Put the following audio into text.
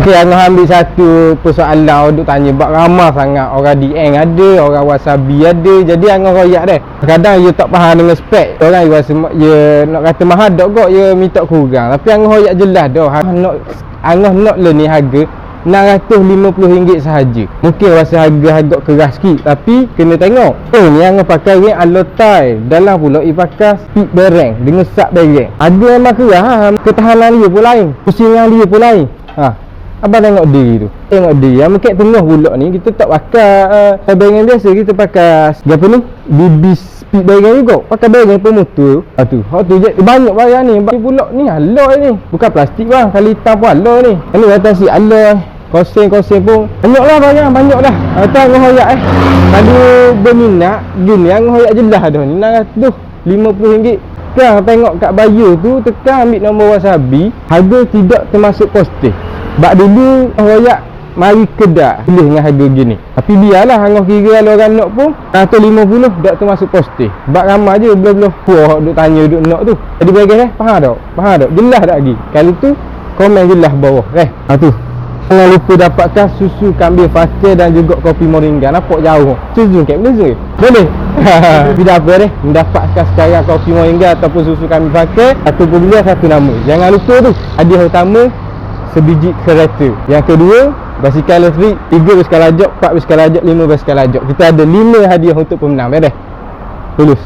Okay, Angah ambil satu persoalan duk tanya. Bak ramah sangat orang DM ada, orang wasabi ada. Jadi Angah royak deh. Kadang dia tak faham dengan spek. Orang dia rasa dia nak kata mahal dok kok dia minta kurang. Tapi Angah royak jelas dah. Angah nak le ni harga RM650 sahaja. Mungkin rasa harga agak keras sikit, tapi kena tengok. Ni Angah pakai ring Allotai. Dalam pula ia pakai speed bearing dengan sub bearing. Ada memang keras ha. Ketahanan dia pun lain, pusingan dia pun lain. Abang tengok diri tu. Tengok diri. Yang mungkin tengah pula ni kita tak pakai bearing biasa, kita pakai apa ni? BB speed bearing juga. Pakai bearing pemutul. Tu je banyak barang ni. Pula ni alloy ni. Bukan plastik bang. Kali hitam pun alloy ni. Ini kata si alloy. Koseng-koseng pun banyaklah barang, banyaklah. Tak Angah hoyak Kalau berminat gini Angah hoyak jelas dah ni. RM650. Sekarang tengok kat bio tu, tekan ambil nombor wasabi, harga tidak termasuk postage. Bak dulu royak mari kedai pilih dengan harga gini. Tapi biarlah Angah kira kalau orang nak pun 150 tak termasuk postage. Bak ramai je belah-belah puah duk tanya duk nak tu. Jadi bagi faham tak? Faham tak? Jelas tak lagi? Kalau tu komen jelas bawah. Tu. Jangan lupa dapatkan susu kambing fakir dan juga kopi moringa. Nampak jauh. Zoom kat boleh. Boleh. Tidak apa deh. Mendapatkan sekarang kopi moringa ataupun susu kambing fakir, satu pembelian satu nama. Jangan lupa tu. Hadiah utama sebiji kereta. Yang kedua, basikal elektrik 3 basikal lajak, 4 basikal lajak, 5 basikal lajak. Kita ada 5 hadiah untuk pemenang. Lulus.